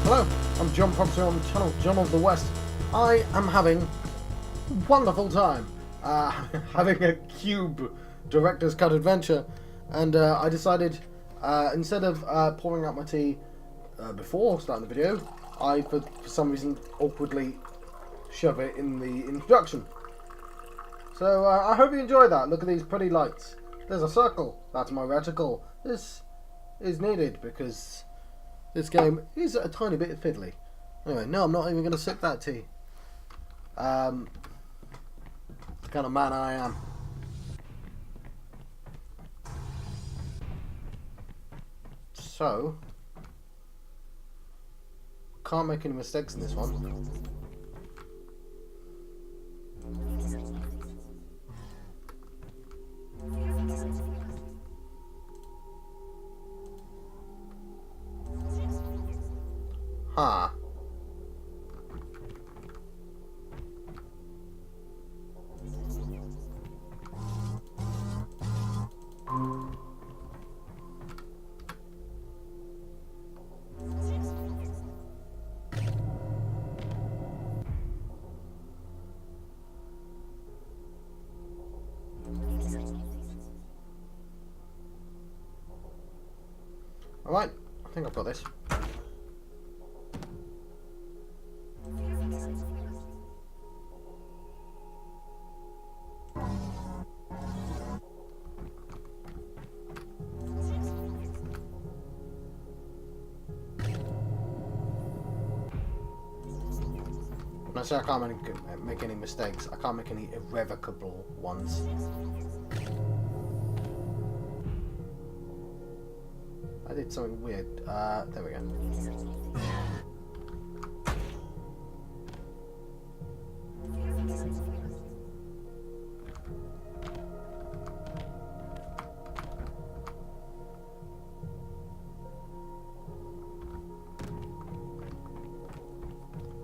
Hello, I'm John Prompter on the channel John of the West. I am having a wonderful time having a Q.U.B.E director's cut adventure, and I decided instead of pouring out my tea before starting the video, I for some reason awkwardly shove it in the introduction. So I hope you enjoy that. Look at these pretty lights. There's a circle. That's my reticle. This is needed because this game is a tiny bit fiddly. Anyway, no, I'm not even going to sip that tea. The kind of man I am. So, can't make any mistakes in this one. Huh. Alright, I think I've got this. When I say I can't make any mistakes, I can't make any irrevocable ones. I did something weird. There we go.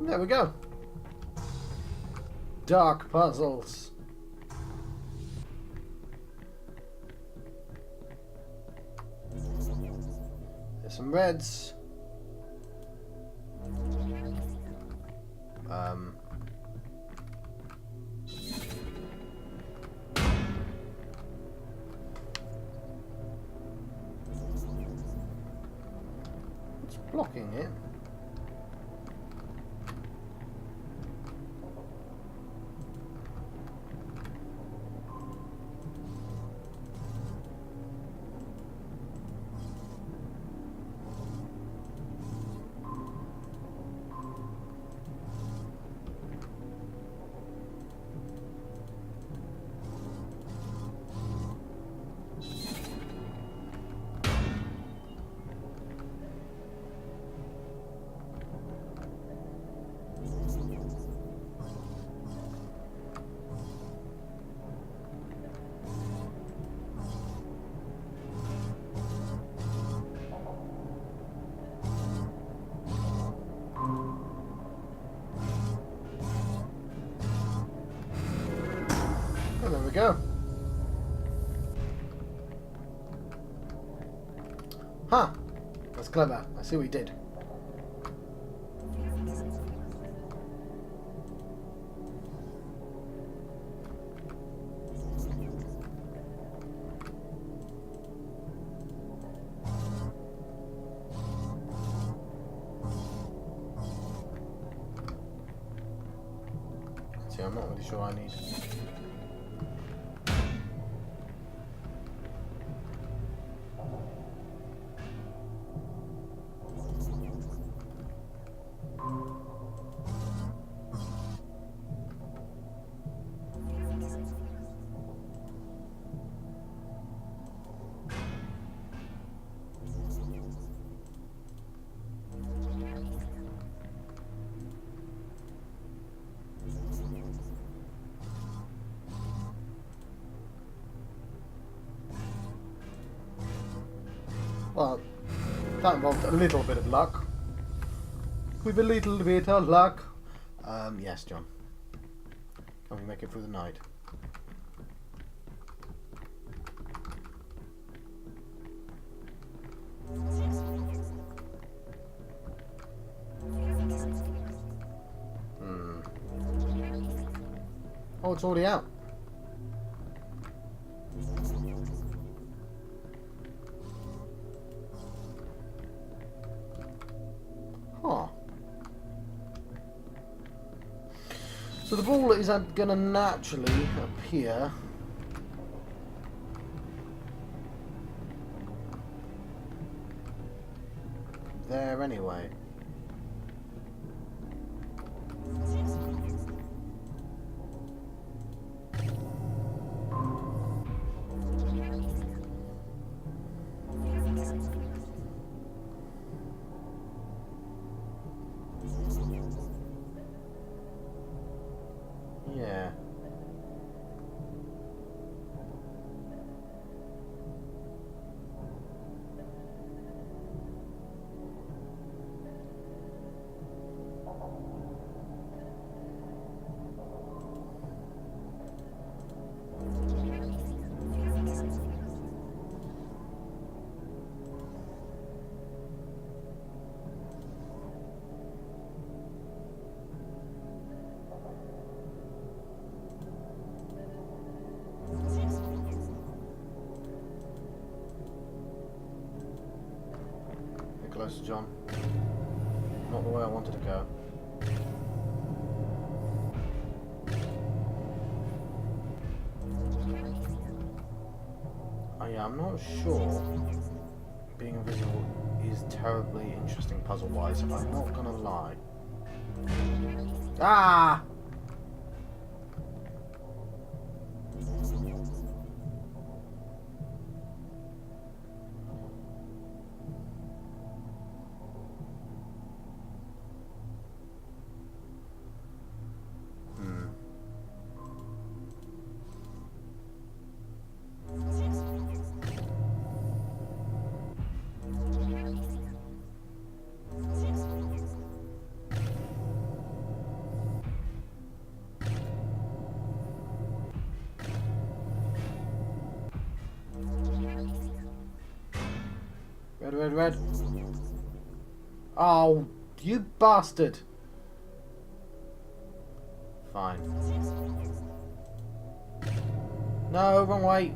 There we go. Dark puzzles. There's some reds. What's blocking it? Oh, there we go. Huh. That's clever. I see what he did. See, I'm not really sure I need. Well, that involved a little bit of luck. With a little bit of luck. Yes, John. Can we make it through the night? Oh, it's already out. Huh. So the ball is going to naturally appear there anyway. Yeah. Closer, John. Not the way I wanted to go. Oh yeah, I'm not sure being invisible is terribly interesting puzzle-wise. I'm not gonna lie. Ah! Red, red, red. Oh, you bastard. Fine. No, wrong way.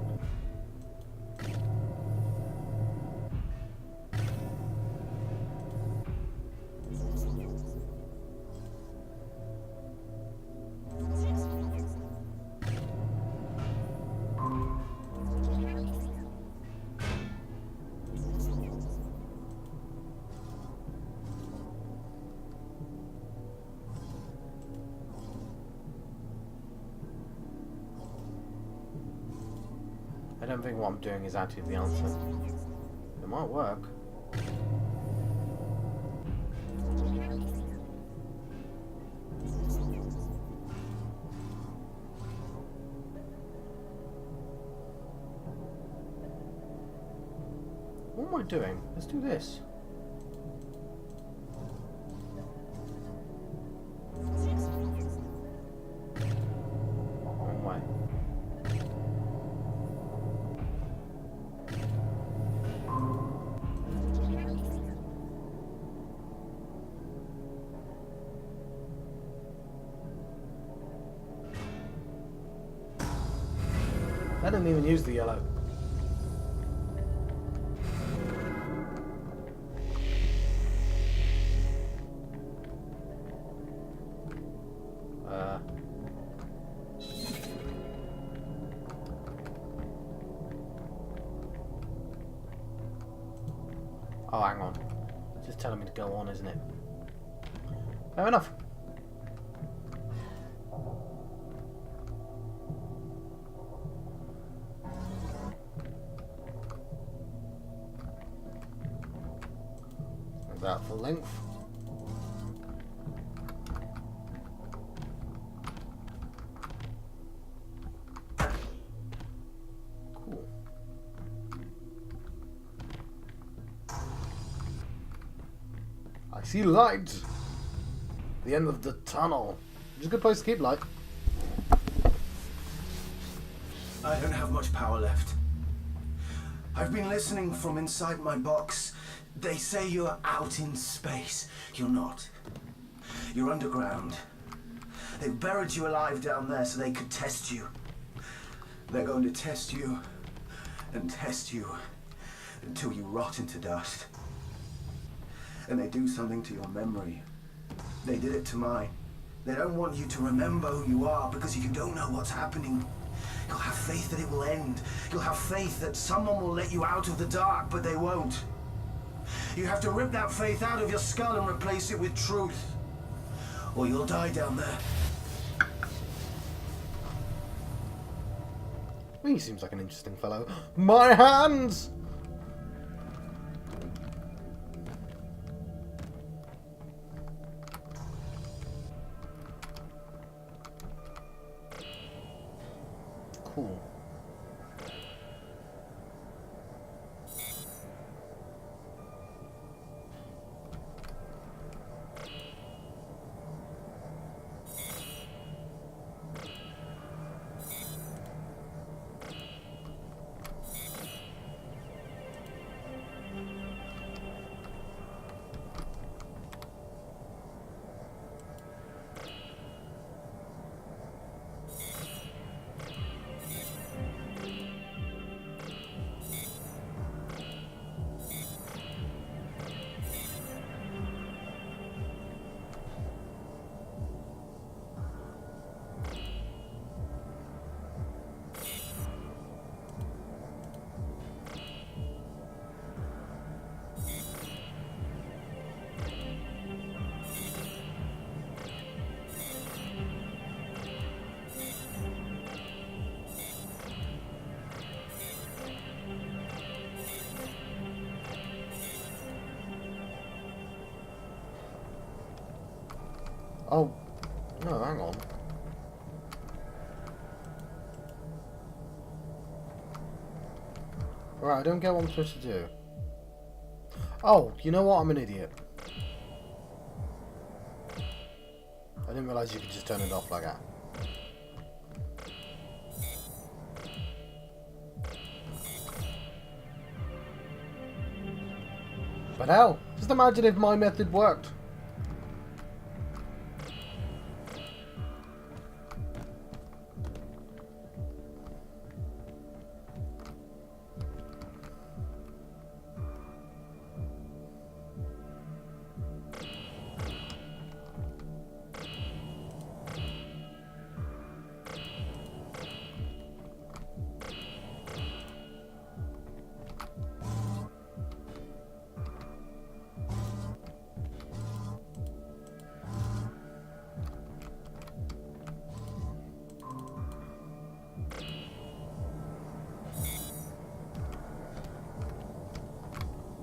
I don't think what I'm doing is actually the answer. It might work. What am I doing? Let's do this. Wrong way. I didn't even use the yellow. Oh, hang on. It's just telling me to go on, isn't it? Fair enough. That for length. Cool. I see light. The end of the tunnel. Which is a good place to keep light. I don't have much power left. I've been listening from inside my box. They say you're out in space. You're not. You're underground. They've buried you alive down there so they could test you. They're going to test you and test you until you rot into dust. And they do something to your memory. They did it to mine. They don't want you to remember who you are because you don't know what's happening. You'll have faith that it will end. You'll have faith that someone will let you out of the dark, but they won't. You have to rip that faith out of your skull and replace it with truth. Or you'll die down there. He seems like an interesting fellow. My hands! Cool. Oh, no, hang on. Right, I don't get what I'm supposed to do. Oh, you know what? I'm an idiot. I didn't realise you could just turn it off like that. But hell, just imagine if my method worked.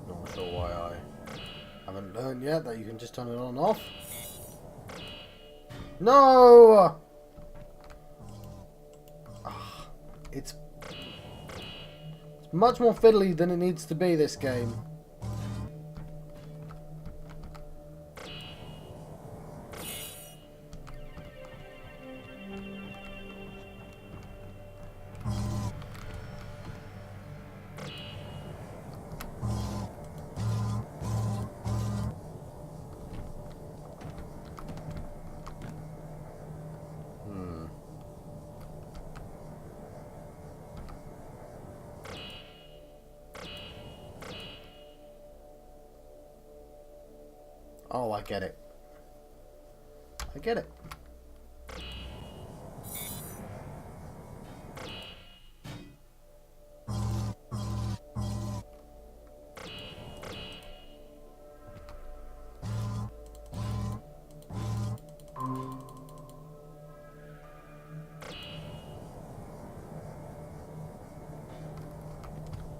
Not sure why I haven't learned yet that you can just turn it on and off. No! It's much more fiddly than it needs to be, this game. Oh, I get it. I get it.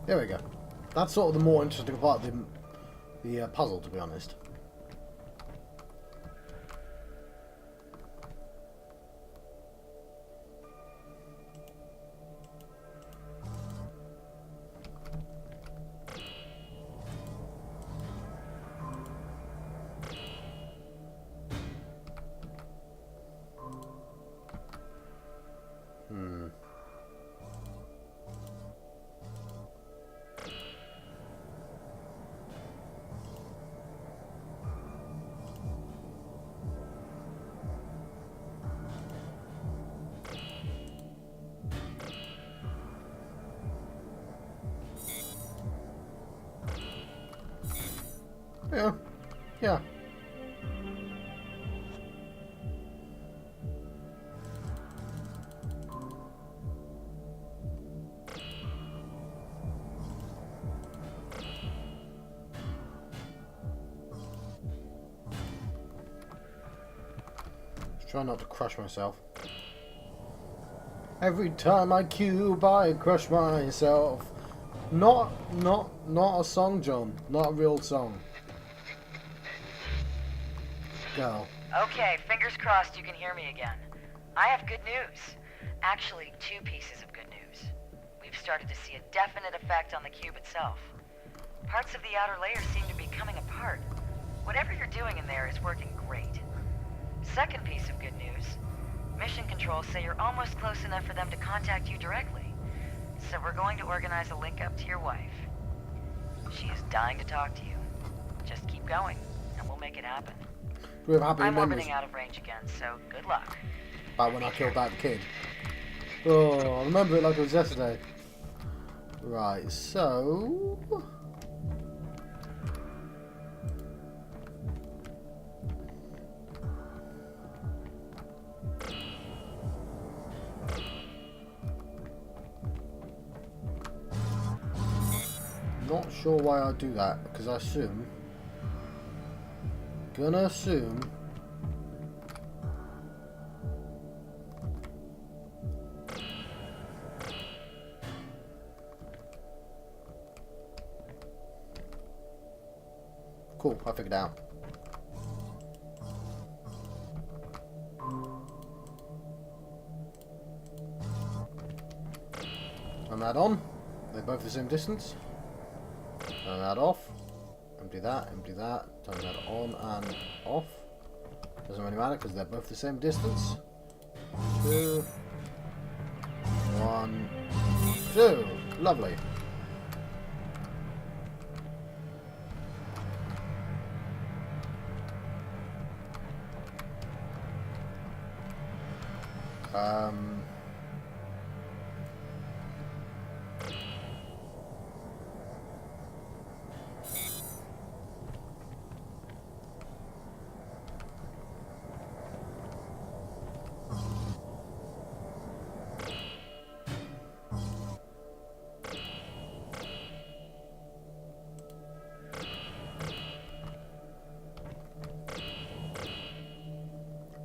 There we go. That's sort of the more interesting part of the puzzle, to be honest. Yeah. Yeah. Just try not to crush myself. Every time I cube, I crush myself. Not a song, John. Not a real song. Go. Okay, fingers crossed you can hear me again. I have good news. Actually, two pieces of good news. We've started to see a definite effect on the cube itself. Parts of the outer layer seem to be coming apart. Whatever you're doing in there is working great. Second piece of good news. Mission Control say you're almost close enough for them to contact you directly. So we're going to organize a link up to your wife. She is dying to talk to you. Just keep going, and we'll make it happen. We have happy I'm memories orbiting out of range again, so good luck. about when I killed that kid. Oh, I remember it like it was yesterday. Right, so... Not sure why I do that, because I assume... Gonna assume... Cool, I figured it out. Turn that on. They're both the same distance. Turn that off. Empty that, turn that on and off. Doesn't really matter because they're both the same distance. 2, 1, 2. Lovely.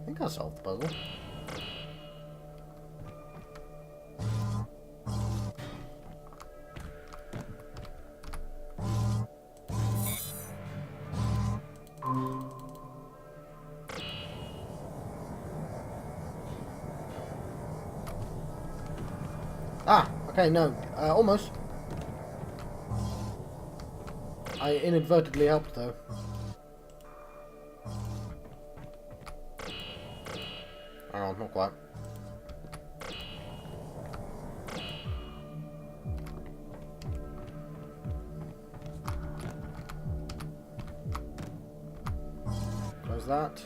I think I solved the puzzle. Ah, okay, no, almost. I inadvertently helped though. Hang on, not quite. Close that.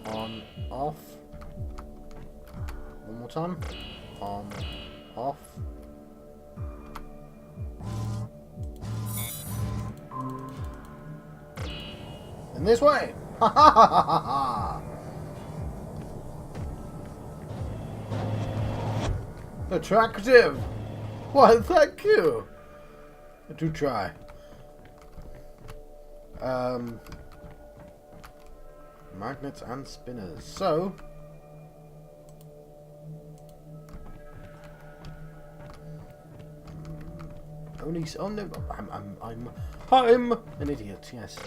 On, off. One more time. On, off. In this way! Ha ha ha ha ha! Attractive! Why, thank you! I do try. Magnets and spinners. So... Only... Oh no, I'm an idiot, yes.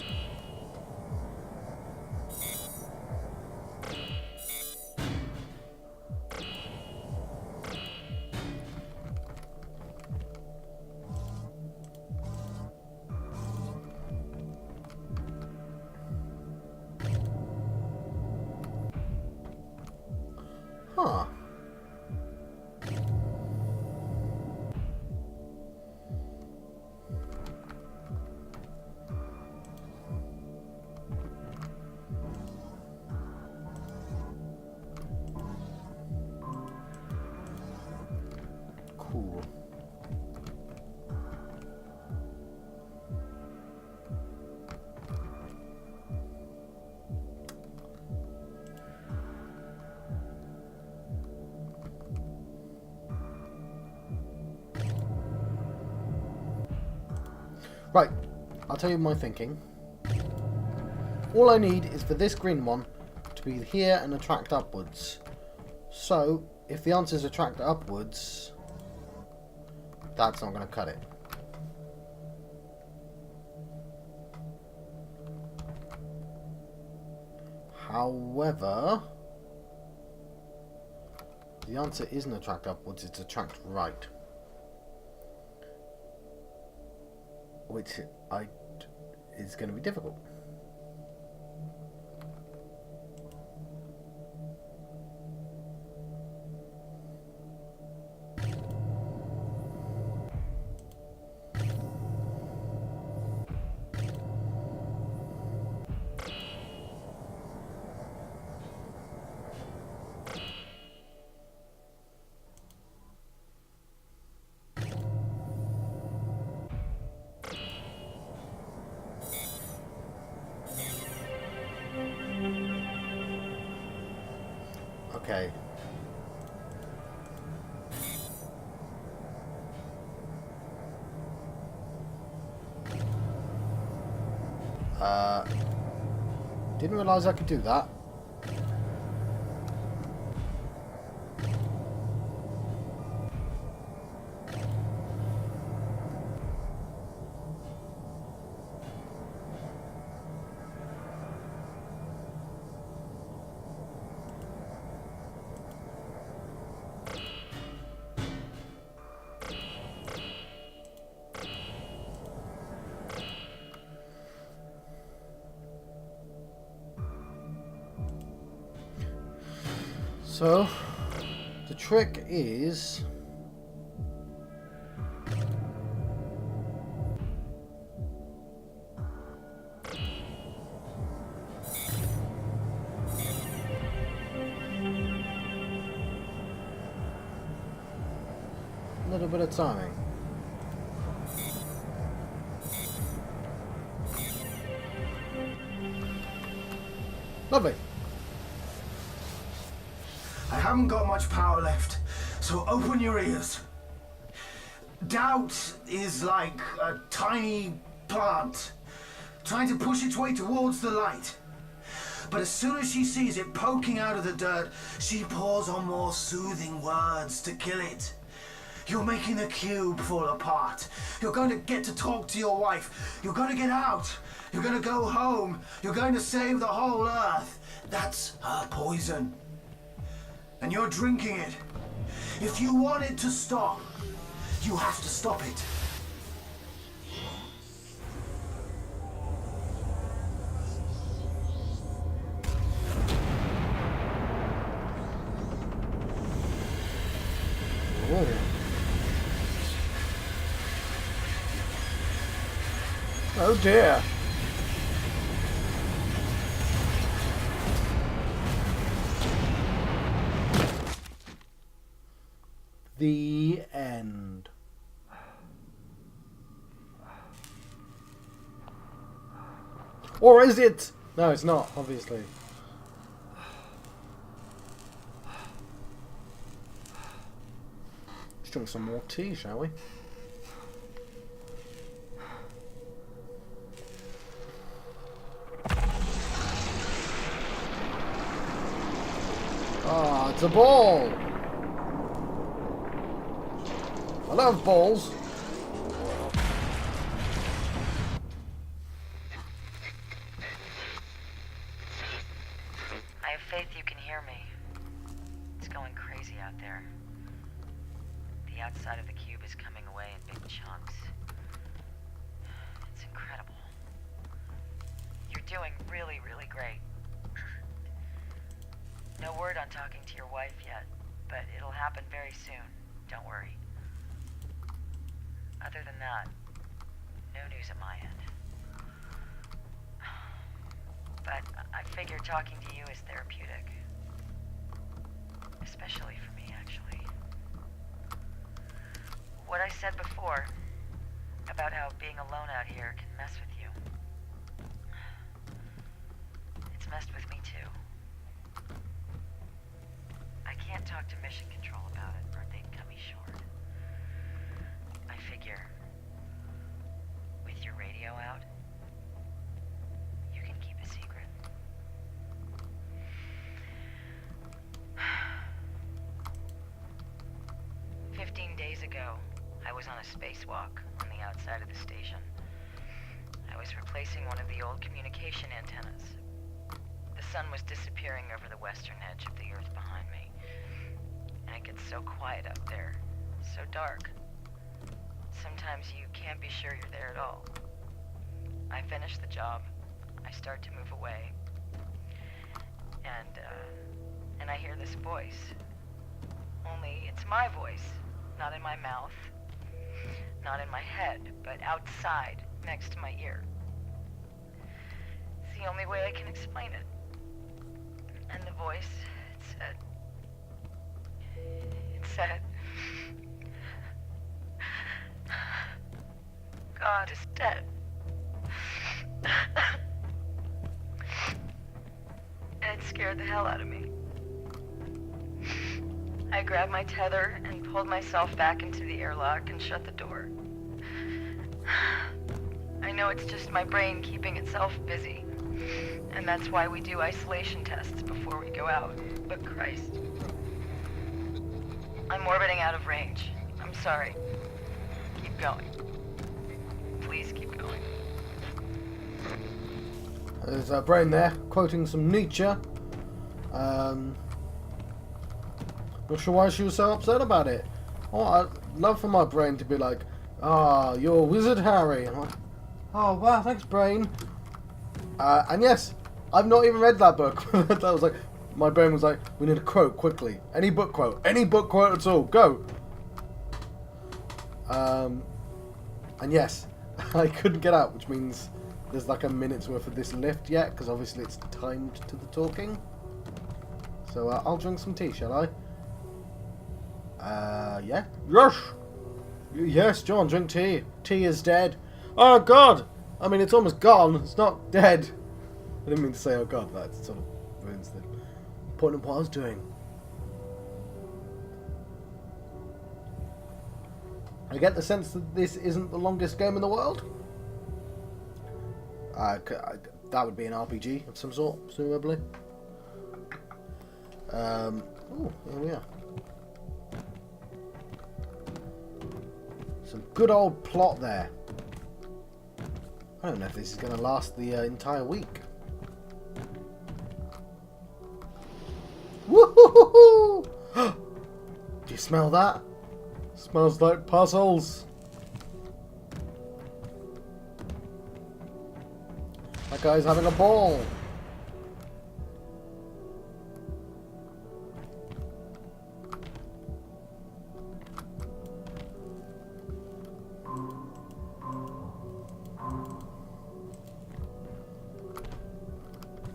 Huh. Right, I'll tell you my thinking. All I need is for this green one to be here and attract upwards. So, if the answer is attract upwards, that's not going to cut it. However, the answer isn't attract upwards, it's attract right. Which is going to be difficult. Okay. Didn't realise I could do that. So, the trick is... a little bit of timing. Lovely. I haven't got much power left, so open your ears. Doubt is like a tiny plant trying to push its way towards the light. But as soon as she sees it poking out of the dirt, she pours on more soothing words to kill it. You're making the cube fall apart. You're going to get to talk to your wife. You're going to get out. You're going to go home. You're going to save the whole earth. That's her poison. And you're drinking it. If you want it to stop, you have to stop it. Oh. Oh dear. The end. Or is it? No, it's not, obviously. Let's drink some more tea, shall we? Ah, it's a ball! I love balls. I have faith you can hear me. It's going crazy out there. The outside of the cube is coming away in big chunks. It's incredible. You're doing really, really great. No word on talking to your wife yet, but it'll happen very soon. Don't worry. Other than that, no news at my end. But I figure talking to you is therapeutic. Especially for me, actually. What I said before, about how being alone out here can mess with you. It's messed with me too. I can't talk to Mission Control about it, or they'd cut me short. I figure, with your radio I was on a spacewalk on the outside of the station. I was replacing one of the old communication antennas. The sun was disappearing over the western edge of the Earth behind me. And it gets so quiet out there, so dark. Sometimes you can't be sure you're there at all. I finish the job. I start to move away. And I hear this voice. Only it's my voice, not in my mouth, not in my head, but outside, next to my ear. It's the only way I can explain it. And the voice, it said, God is dead. And it scared the hell out of me. I grabbed my tether and pulled myself back into the airlock and shut the door. I know it's just my brain keeping itself busy, and that's why we do isolation tests before we go out, but Christ. I'm orbiting out of range. I'm sorry. Keep going. Please keep going. There's our brain there, quoting some Nietzsche. Not sure why she was so upset about it. Oh, I'd love for my brain to be like, "Ah, you're a wizard, Harry." I'm like, "Oh, wow, thanks, brain." And yes, I've not even read that book. That was like, my brain was like, "We need a quote quickly. Any book quote at all, go." And yes, I couldn't get out, which means there's like a minute's worth of this lift yet, because obviously it's timed to the talking. So I'll drink some tea, shall I? Yeah. Yes! Yes, John, drink tea. Tea is dead. Oh, God! I mean, it's almost gone. It's not dead. I didn't mean to say, oh, God. That sort of ruins the point of what I was doing. I get the sense that this isn't the longest game in the world. That would be an RPG of some sort, presumably. Oh, here we are. Some good old plot there. I don't know if this is going to last the entire week. Woohoo! Do you smell that? Smells like puzzles. That guy's having a ball.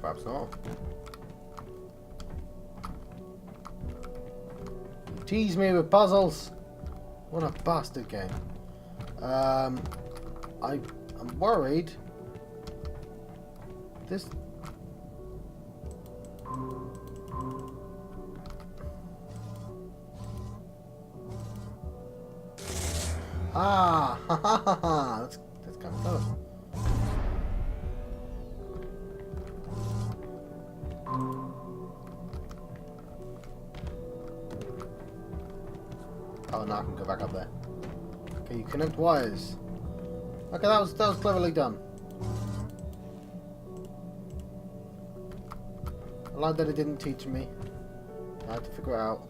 Perhaps not. Tease me with puzzles. What a bastard game. I'm worried. This. Ah, ha ha ha ha. That's kind of clever. Oh, now I can go back up there. Okay, you connect wires. Okay, that was cleverly done. I like that it didn't teach me. I had to figure it out.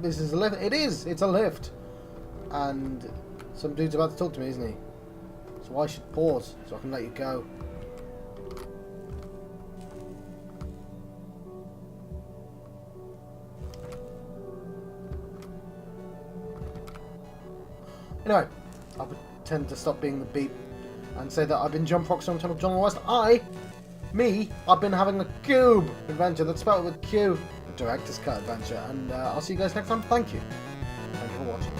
This is a lift. It is! It's a lift! And some dude's about to talk to me, isn't he? So I should pause so I can let you go. Anyway, I'll pretend to stop being the beep and say that I've been John Proxy on the channel John West. I've been having a Q.U.B.E adventure that's spelled with Q, a director's cut adventure, and I'll see you guys next time. Thank you. Thank you for watching.